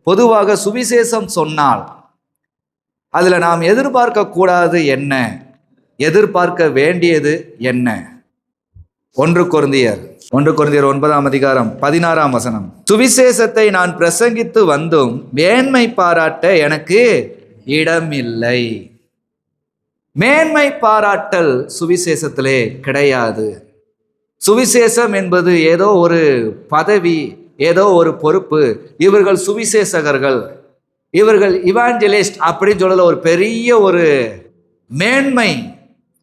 பொதுவாக சுவிசேஷம் சொன்னால் அதுல நாம் எதிர்பார்க்க கூடாது என்ன, எதிர்பார்க்க வேண்டியது என்ன? 1 கொரிந்தியர் 9ஆம் அதிகாரம் 16ஆம் வசனம். சுவிசேஷத்தை நான் பிரசங்கித்து வந்தும் மேன்மை பாராட்ட எனக்கு இடமில்லை. மேன்மை பாராட்டல் சுவிசேஷத்திலே கிடையாது. சுவிசேஷம் என்பது ஏதோ ஒரு பதவி, ஏதோ ஒரு பொறுப்பு. இவர்கள் சுவிசேஷகர்கள், இவர்கள் இவாஞ்சலிஸ்ட் அப்படின்னு சொல்ல ஒரு பெரிய ஒரு மேன்மை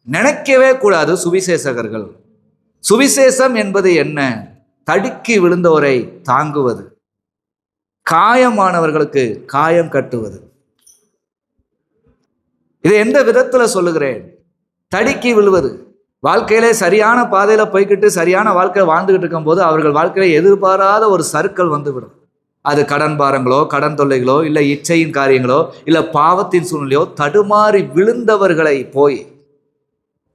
நினைக்கவே கூடாது. சுவிசேஷகர்கள், சுவிசேஷம் என்பது என்ன? தடுக்கி விழுந்தோரை தாங்குவது, காயமானவர்களுக்கு காயம் கட்டுவது. இதை எந்த விதத்துல சொல்லுகிறேன்? தடுக்கி விழுவது. வாழ்க்கையிலே சரியான பாதையில போய்கிட்டு சரியான வாழ்க்கை வாழ்ந்துகிட்டு இருக்கும் போது அவர்கள் வாழ்க்கையில எதிர்பாராத ஒரு சறுக்கல் வந்துவிடும். அது கடன் பாரங்களோ, கடன் தொல்லைகளோ, இல்லை இச்சையின் காரியங்களோ, இல்லை பாவத்தின் சூழ்நிலையோ, தடுமாறி விழுந்தவர்களை போய்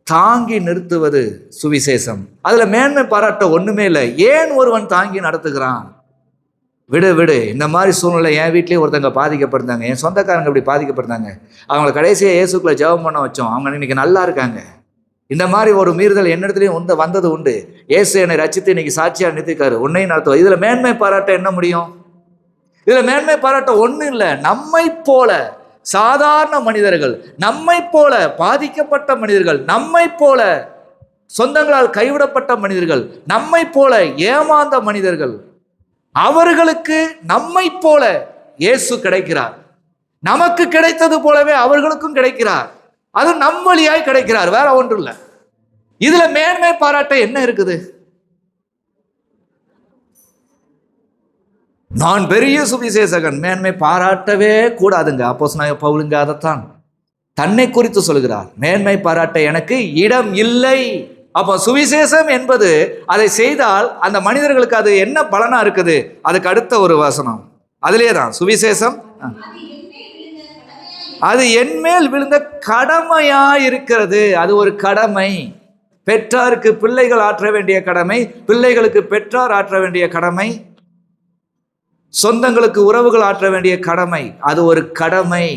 தாங்கி நிறுத்துவது சுவிசேஷம். அதுல மேன்மை பாராட்ட ஒண்ணுமே இல்லை. ஏன் ஒருவன் தாங்கி நடத்துகிறான்? விடு விடு, இந்த மாதிரி சூழ்நிலை என் வீட்லேயே ஒருத்தங்க பாதிக்கப்பட்டிருந்தாங்க, என் சொந்தக்காரங்க இப்படி பாதிக்கப்பட்டிருந்தாங்க, அவங்கள கடைசியாக இயேசுக்குள்ள ஜெபம் பண்ண வச்சோம், அவங்க இன்னைக்கு நல்லா இருக்காங்க. இந்த மாதிரி ஒரு மீறுதல் என்னிடத்துலையும் வந்தது உண்டு. இயேசு என்னை ரட்சித்து இன்னைக்கு சாட்சியா நிறுத்திக்காரு, உன்னையும் நடத்துவோம். இதுல மேன்மை பாராட்ட என்ன முடியும்? இதுல மேன்மை பாராட்ட ஒன்றும் இல்லை. நம்மை போல சாதாரண மனிதர்கள், நம்மை போல பாதிக்கப்பட்ட மனிதர்கள், நம்மை போல சொந்தங்களால் கைவிடப்பட்ட மனிதர்கள், நம்மை போல ஏமாந்த மனிதர்கள், அவர்களுக்கு நம்மை போல இயேசு கிடைக்கிறார். நமக்கு கிடைத்தது போலவே அவர்களுக்கும் கிடைக்கிறார். அது நம் வழியாய் கிடைக்கிறார், வேற ஒன்றும் இல்லை. இதுல மேன்மை பாராட்ட என்ன இருக்குது? நான் பெரிய சுவிசேஷகன், மேன்மை பாராட்டவே கூடாதுங்க. அப்போஸ்தலனாகிய பவுலுங்க அதைத்தான் தன்னை குறித்து சொல்கிறார். மேன்மை பாராட்ட எனக்கு இடம் இல்லை. அப்போ சுவிசேஷம் என்பது, அதை செய்தால் அந்த மனிதர்களுக்கு அது என்ன பலனா இருக்குது? அதுக்கு அடுத்த ஒரு வசனம் அதிலே தான் சுவிசேஷம் அது என்மேல் விழுந்த கடமையா இருக்கிறது. அது ஒரு கடமை. பெற்றாருக்கு பிள்ளைகள் ஆற்ற வேண்டிய கடமை, பிள்ளைகளுக்கு பெற்றார் ஆற்ற வேண்டிய கடமை, சொந்தங்களுக்கு உறவுகள் ஆற்ற வேண்டிய கடமை. அது ஒரு கடமை.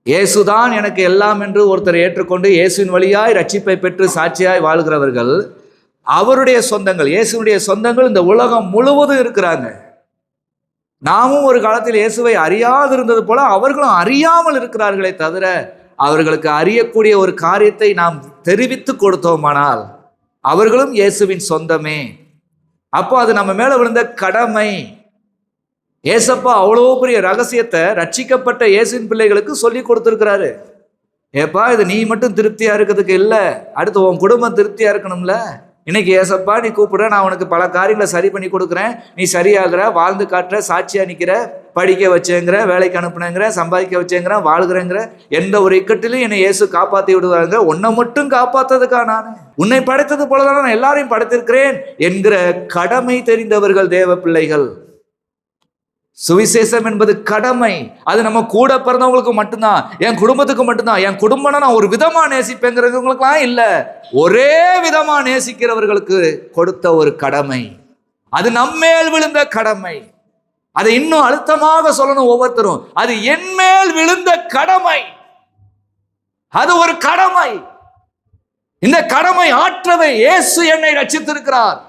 இயேசுதான் எனக்கு எல்லாம் என்று ஒருத்தர் ஏற்றுக்கொண்டு இயேசுவின் வழியாய் ரட்சிப்பை பெற்று சாட்சியாய் வாழ்கிறவர்கள், அவருடைய சொந்தங்கள், இயேசுடைய சொந்தங்கள் இந்த உலகம் முழுவதும் இருக்கிறாங்க. நாமும் ஒரு காலத்தில் இயேசுவை அறியாதிருந்தது போல அவர்களும் அறியாமல் இருக்கிறார்களே தவிர, அவர்களுக்கு அறியக்கூடிய ஒரு காரியத்தை நாம் தெரிவித்து கொடுத்தோமானால் அவர்களும் இயேசுவின் சொந்தமே. அப்போ அது நம்ம மேல விழுந்த கடமை. ஏசப்பா அவ்வளோ பெரிய ரகசியத்தை ரட்சிக்கப்பட்ட இயேசுவின் பிள்ளைகளுக்கு சொல்லி கொடுத்துருக்கிறாரு. ஏப்பா, இது நீ மட்டும் திருப்தியா இருக்கிறதுக்கு இல்லை, அடுத்து உன் குடும்பம் திருப்தியா இருக்கணும்ல. இன்னைக்கு ஏசப்பா நீ கூப்பிடுற, நான் உனக்கு பல காரியங்களை சரி பண்ணி கொடுக்குறேன், நீ சரியாகிற, வாழ்ந்து காட்டுற, சாட்சியா நிற்கிற, படிக்க வச்சேங்கிற, வேலைக்கு அனுப்புனேங்கிற, சம்பாதிக்க வச்சேங்கிற, வாழ்கிறேங்கிற, எந்த ஒரு இக்கட்டிலும் என்னை இயேசு காப்பாற்றி விடுவாங்க. உன்னை மட்டும் காப்பாற்றதுக்கா நான் உன்னை படைத்தது போலதான் நான் எல்லாரையும் படைத்திருக்கிறேன் என்கிற கடமை தெரிந்தவர்கள் தேவ பிள்ளைகள். சுவிசேஷம் என்பது கடமை. அது நம்ம கூட பிறந்தவங்களுக்கு மட்டும்தான், என் குடும்பத்துக்கு மட்டும்தான். என் குடும்பம்னா நான் ஒரு விதமா நேசிப்பேங்கிறவங்களுக்குலாம் இல்ல, ஒரே விதமா நேசிக்கிறவர்களுக்கு கொடுத்த ஒரு கடமை. அது நம்மேல் விழுந்த கடமை. அதை இன்னும் அழுத்தமாக சொல்லணும் ஒவ்வொருத்தரும், அது என் மேல் விழுந்த கடமை. அது ஒரு கடமை. இந்த கடமை ஆற்றவே இயேசு என்னை ரட்சித்திருக்கிறார்.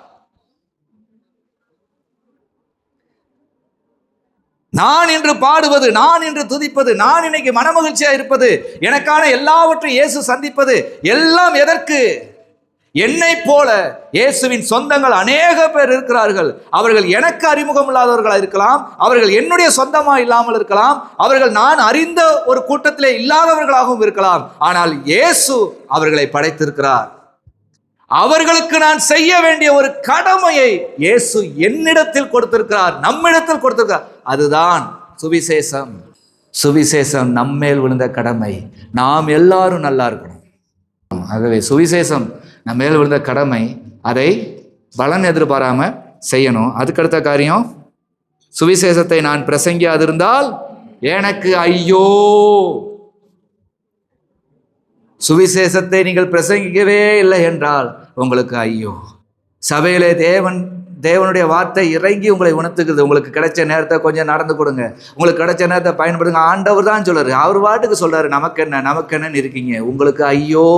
நான் இன்று பாடுவது, நான் இன்று துதிப்பது, நான் இன்னைக்கு மனமகிழ்ச்சியா இருப்பது, எனக்கான எல்லாவற்றையும் இயேசு சந்திப்பது எல்லாம் எதற்கு? என்னை போல இயேசுவின் சொந்தங்கள் அநேக பேர் இருக்கிறார்கள். அவர்கள் எனக்கு அறிமுகம் இல்லாதவர்களாக இருக்கலாம், அவர்கள் என்னுடைய சொந்தமா இல்லாமல் இருக்கலாம், அவர்கள் நான் அறிந்த ஒரு கூட்டத்திலே இல்லாதவர்களாகவும் இருக்கலாம். ஆனால் இயேசு அவர்களை படைத்திருக்கிறார். அவர்களுக்கு நான் செய்ய வேண்டிய ஒரு கடமையை இயேசு என்னிடத்தில் கொடுத்திருக்கிறார், நம்மிடத்தில் கொடுத்திருக்கிறார். அதுதான் சுவிசேஷம். சுவிசேஷம் நம்மேல் விழுந்த கடமை. நாம் எல்லாரும் நல்லா இருக்கணும். ஆகவே சுவிசேஷம் நம்ம மேல் விழுந்த கடமை. அதை பலன் எதிர்பாராம செய்யணும். அதுக்கடுத்த காரியம், சுவிசேஷத்தை நான் பிரசங்கியாதிருந்தால் எனக்கு ஐயோ. சுவிசேஷத்தை நீங்கள் பிரசங்கிக்கவே இல்லை என்றால் உங்களுக்கு ஐயோ. சபையிலே தேவனுடைய வார்த்தை இறங்கி உங்களை உணர்த்துக்குது. உங்களுக்கு கிடைச்ச நேரத்தை கொஞ்சம் நடந்து கொடுங்க, உங்களுக்கு கிடைச்ச நேரத்தை பயன்படுங்க. ஆண்டவர் தான் சொல்றாரு, அவர் வாட்டுக்கு சொல்றாரு, நமக்கு என்னன்னு இருக்கீங்க. உங்களுக்கு ஐயோ,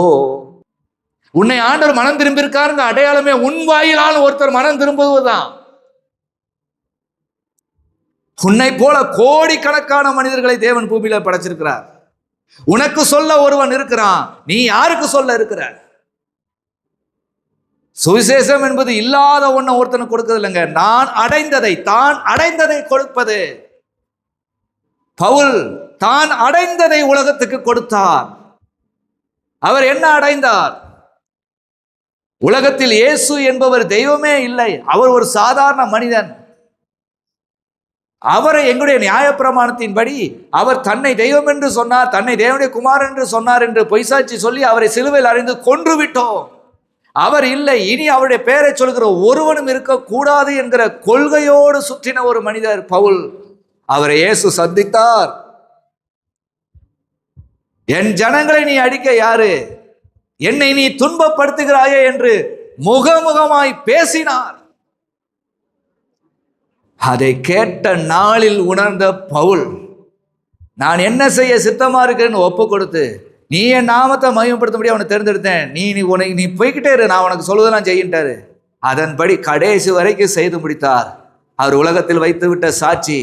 உன்னை ஆண்டவர் மனம் திரும்பியிருக்காருங்க அடையாளமே உன் வாயிலான ஒருத்தர் மனம் திரும்புவதுதான். உன்னை போல கோடிக்கணக்கான மனிதர்களை தேவன் பூமியில படைச்சிருக்கிறார். உனக்கு சொல்ல ஒருவன் இருக்கிறான், நீ யாருக்கு சொல்ல இருக்கிற? சுவிசேஷம் என்பது இல்லாத ஒன்றை ஒருத்தனுக்கு கொடுக்கிறது இல்லைங்க, தான் அடைந்ததை கொடுப்பது. பவுல் தான் அடைந்ததை உலகத்துக்கு கொடுத்தார். அவர் என்ன அடைந்தார்? உலகத்தில் இயேசு என்பவர் தெய்வமே இல்லை, அவர் ஒரு சாதாரண மனிதன். அவரை எங்களுடைய நியாயப்பிரமாணத்தின்படி அவர் தன்னை தெய்வம் என்று சொன்னார், தன்னை தேவனுடைய குமாரன் என்று சொன்னார் என்று பொய்சாட்சி சொல்லி அவரை சிலுவையில் அறைந்து கொன்று விட்டோம். அவர் இல்லை, இனி அவருடைய பெயரை சொல்கிற ஒருவனும் இருக்கக்கூடாது என்கிற கொள்கையோடு சுற்றின ஒரு மனிதர் பவுல். அவரை இயேசு சந்தித்தார். என் ஜனங்களை நீ அடிக்க யாரு, என்னை நீ துன்பப்படுத்துகிறாயே என்று முகமுகமாய் பேசினார். அதை கேட்ட நாளில் உணர்ந்த பவுல், நான் என்ன செய்ய சித்தமா இருக்கிறேன்னு ஒப்பு கொடுத்து, நீ என் நாமத்தை மகிமைப்படுத்த முடியாது அவனை தேர்ந்தெடுத்தேன், நீ போய்கிட்டே இரு, நான் உனக்கு சொல்வதெல்லாம் செய்யின்றாரு. அதன்படி கடைசி வரைக்கும் செய்து முடித்தார். அவர் உலகத்தில் வைத்து விட்ட சாட்சி,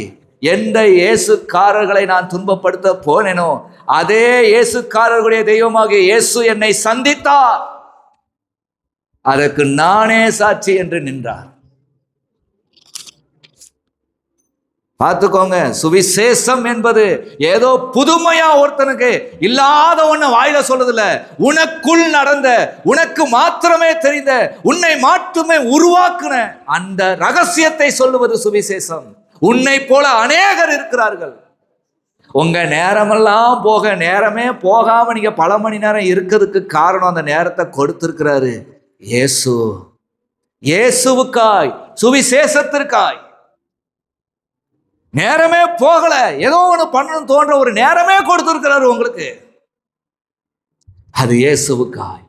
எந்த இயேசுக்காரர்களை நான் துன்பப்படுத்த போனேனோ அதே இயேசுக்காரர்களுடைய தெய்வமாகிய இயேசு என்னை சந்தித்தார், அதற்கு நானே சாட்சி என்று நின்றார். பார்த்துக்கோங்க, சுவிசேஷம் என்பது ஏதோ புதுமையா ஒருத்தனுக்கு இல்லாத ஒண்ணு வாயில சொல்றதில்ல, உனக்குள் நடந்த, உனக்கு மாத்திரமே தெரிந்த, உன்னை மாற்றுமே உருவாக்குன அந்த ரகசியத்தை சொல்லுவது சுவிசேஷம். உன்னை போல அநேகர் இருக்கிறார்கள். உங்க நேரமெல்லாம் போக, நேரமே போகாம நீங்க பல மணி நேரம் இருக்கிறதுக்கு காரணம் அந்த நேரத்தை கொடுத்திருக்கிறாரு இயேசு. இயேசுவுக்காய், சுவிசேஷத்திற்காய் நேரமே போகல, ஏதோ ஒன்று பண்ணணும் தோன்ற ஒரு நேரமே கொடுத்திருக்கிறாரு உங்களுக்கு. அது இயேசுவுக்காய்,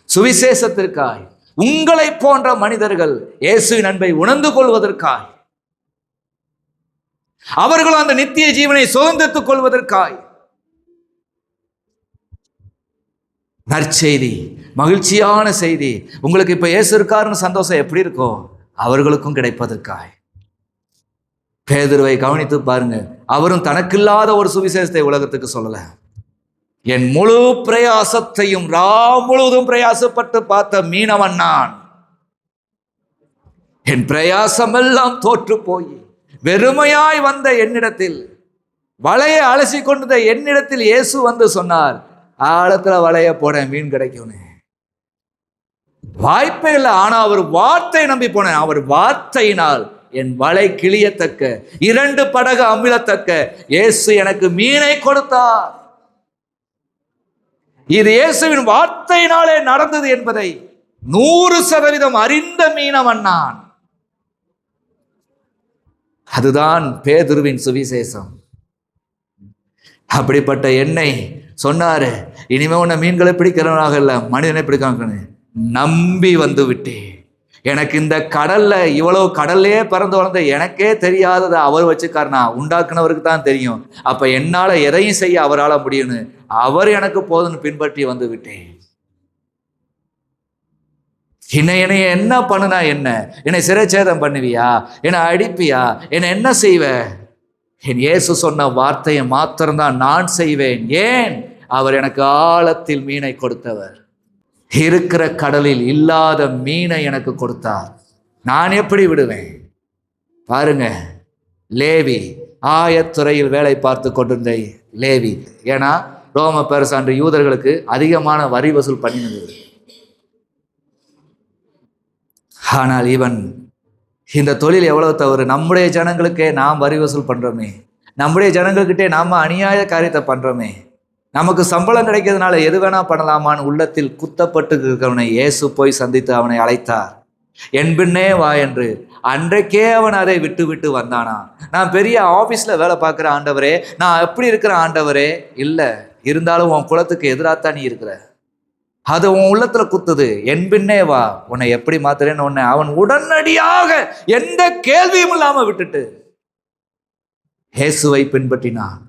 சுவிசேஷத்திற்காய், உங்களை போன்ற மனிதர்கள் இயேசுவின் அன்பை உணர்ந்து கொள்வதற்காய், அவர்கள் அந்த நித்திய ஜீவனை சுதந்திரத்துக் கொள்வதற்காய். நற்செய்தி, மகிழ்ச்சியான செய்தி. உங்களுக்கு இப்ப இயேசு இருக்காருன்னு சந்தோஷம் எப்படி இருக்கோ அவர்களுக்கும் கிடைப்பதற்காய். பேதுருவை கவனித்து பாருங்க, அவரும் தனக்கில்லாத ஒரு சுவிசேஷத்தை உலகத்துக்கு சொல்லல. என் முழு பிரயாசத்தையும் முழுவதும் பிரயாசப்பட்டு பார்த்த மீனவன் நான், என் பிரயாசம் எல்லாம் தோற்று போய் வெறுமையாய் வந்த என்னிடத்தில், வலையை அலசி கொண்ட என்னிடத்தில் இயேசு வந்து சொன்னார், ஆழத்துல வலைய போட மீன் கிடைக்கும். வாய்ப்பே இல்லை. ஆனா அவர் வார்த்தை நம்பி போனேன். அவர் வார்த்தையினால் என் வலை கிளியத்தக்க, 2 படகு அமிழத்தக்க இயேசு எனக்கு மீனை கொடுத்தார். இது இயேசுவின் வார்த்தையினாலே நடந்தது என்பதை 100% அறிந்த மீனவன் நான். அதுதான் பேதுருவின் சுவிசேஷம். அப்படிப்பட்ட என்னை சொன்னாரு, இனிமே உன்னை மீன்களை பிடிக்கிறவனாக இல்லை, மனிதனை பிடிக்காங்க நம்பி வந்து விட்டேன். எனக்கு இந்த கடல்ல இவ்வளவு கடல்லே பறந்து வளர்ந்த எனக்கே தெரியாததை அவர் வச்சுக்காருனா உண்டாக்குனவருக்கு தான் தெரியும். அப்ப என்னால எதையும் செய்ய அவரால் முடியும்னு அவர் எனக்கு போதுன்னு பின்பற்றி வந்து விட்டேன். என்னை என்ன பண்ணுனா என்ன? என்னை சிறைச்சேதம் பண்ணுவியா? என்னை அடிப்பியா? என்னை என்ன செய்வ? என் இயேசு சொன்ன வார்த்தையை மாத்திரம்தான் நான் செய்வேன். ஏன்? அவர் எனக்கு ஆழத்தில் மீனை கொடுத்தவர். இருக்கிற கடலில் இல்லாத மீனை எனக்கு கொடுத்தார். நான் எப்படி விடுவேன்? பாருங்க, லேவி ஆயத்துறையில் வேலை பார்த்து கொண்டிருந்த லேவி, ஏன்னா ரோம பேரரசு யூதர்களுக்கு அதிகமான வரி வசூல் பண்ணினது. ஆனால் இவன் இந்த தொழில் எவ்வளவு தவறு. நம்முடைய ஜனங்களுக்கே நாம் வரி வசூல் பண்றோமே, நம்முடைய ஜனங்கள்கிட்டே நாம அநியாய காரியத்தை பண்றோமே, நமக்கு சம்பளம் கிடைக்கிறதுனால எது வேணா பண்ணலாமான்னு உள்ளத்தில் குத்தப்பட்டு இருக்கிறவனை இயேசு போய் சந்தித்து அவனை அழைத்தார். என் பின்னே வா என்று. அன்றைக்கே அவன் அதை விட்டு விட்டு வந்தானா. நான் பெரிய ஆபீஸ்ல வேலை பார்க்குற ஆண்டவரே, நான் எப்படி இருக்கிற ஆண்டவரே? இல்லை, இருந்தாலும் உன் குலத்துக்கு எதிராகத்தான் நீ இருக்கிற. அது உன் உள்ளத்துல குத்துது, என் பின்னே வா, உன்னை எப்படி மாத்துறேன்னு உன்னை அவன் உடனடியாக எந்த கேள்வியும் இல்லாம விட்டுட்டு இயேசுவை பின்பற்றினான்.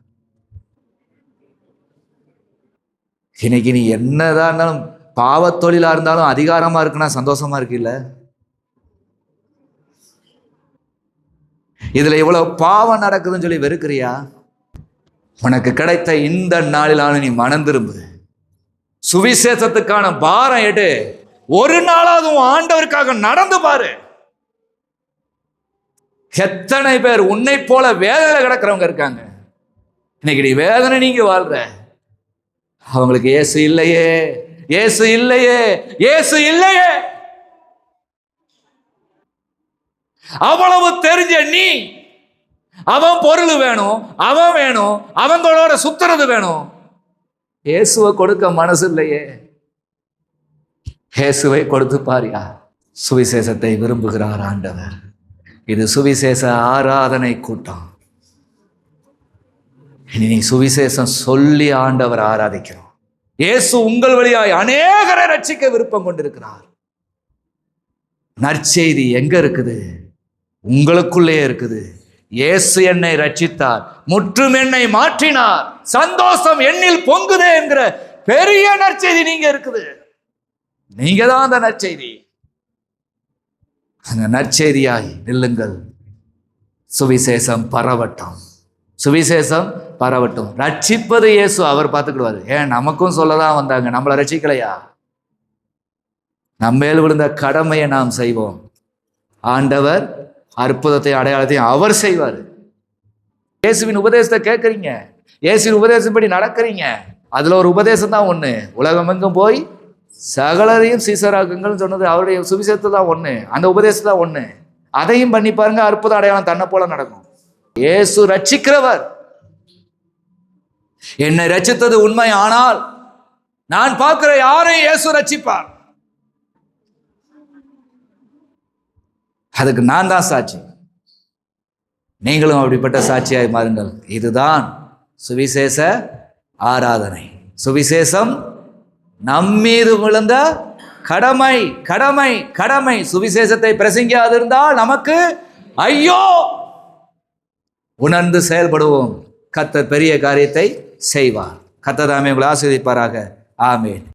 இன்னைக்கு நீ என்னதான் இருந்தாலும், பாவத்தொழிலா இருந்தாலும் அதிகாரமா இருக்குன்னா சந்தோஷமா இருக்குல்ல? இதுல இவ்வளவு பாவம் நடக்குதுன்னு சொல்லி வெறுக்கிறியா? உனக்கு கிடைத்த இந்த நாளிலான நீ மனம் திரும்பு, சுவிசேஷத்துக்கான பாரம் எடு, ஒரு நாளாவது ஆண்டவருக்காக நடந்து பாரு. எத்தனை பேர் உன்னை போல வேதனை கிடக்கிறவங்க இருக்காங்க. இன்னைக்கு நீ வேதனை நீங்க வாழ்ற, அவங்களுக்கு இயேசு இல்லையே, இயேசு இல்லையே, இயேசு இல்லையே. அவ்வளவு தெரிஞ்ச நீ அவன் பொருள் வேணும், அவன் வேணும், அவங்களோட சுத்துறது வேணும், இயேசுவை கொடுக்க மனசு இல்லையே. இயேசுவை கொடுத்து பாரியா. சுவிசேஷத்தை விரும்புகிறார் ஆண்டவர். இது சுவிசேஷ ஆராதனை கூட்டம். நீ சுவிசேஷம் சொல்லி ஆண்டவர் ஆராதிக்கிறோம். இயேசு உங்கள் வழியாய் அநேகரை ரட்சிக்க விருப்பம் கொண்டிருக்கிறார். நற்செய்தி எங்க இருக்குது? உங்களுக்குள்ளே இருக்குது. இயேசு என்னை ரட்சித்தார், முற்றும் என்னை மாற்றினார், சந்தோஷம் என்னில் பொங்குதே என்கிற பெரிய நற்செய்தி நீங்க இருக்குது. நீங்க தான் அந்த நற்செய்தி. அந்த நற்செய்தியாய் நில்லுங்கள். சுவிசேஷம் பரவட்டும், சுவிசேஷம் பரவட்டும். ரட்சிப்பது இயேசு, அவர் பார்த்துக்கிடுவாரு. ஏன் நமக்கும் சொல்லதான் வந்தாங்க, நம்மளை ரட்சிக்கலையா? நம்ம மேல் விழுந்த கடமையை நாம் செய்வோம். ஆண்டவர் அற்புதத்தை அடையாளத்தையும் அவர் செய்வார். இயேசுவின் உபதேசத்தை கேட்குறீங்க, இயேசுவின் உபதேசப்படி நடக்கிறீங்க. அதுல ஒரு உபதேசம் தான் ஒண்ணு, உலகமெங்கும் போய் சகலரையும் சீசராக்குங்கள் சொன்னது அவருடைய சுவிசேஷத்தை தான் ஒண்ணு, அந்த உபதேசம் தான் ஒண்ணு. அதையும் பண்ணி பாருங்க, அற்புதம் அடையாளம் தன்னை போல நடக்கும். இயேசு ரட்சிக்கிறவர். என்னை ரட்சித்தது உண்மை, ஆனால் நான் பார்க்கிற யாரையும் இயேசு ரட்சிப்பார். அதுக்கு நான் தான் சாட்சி. நீங்களும் அப்படிப்பட்ட சாட்சியாய் மாறுங்கள். இதுதான் சுவிசேஷ ஆராதனை. சுவிசேஷம் நம்மீது விழுந்த கடமை, கடமை, கடமை. சுவிசேஷத்தை பிரசங்கியாதிருந்தால் நமக்கு ஐயோ. உணர்ந்து செயல்படுவோம். கர்த்தர் பெரிய காரியத்தை செய்வார். கர்த்தர் தாமே உங்களை ஆசீர்வதிப்பாராக. ஆமென்.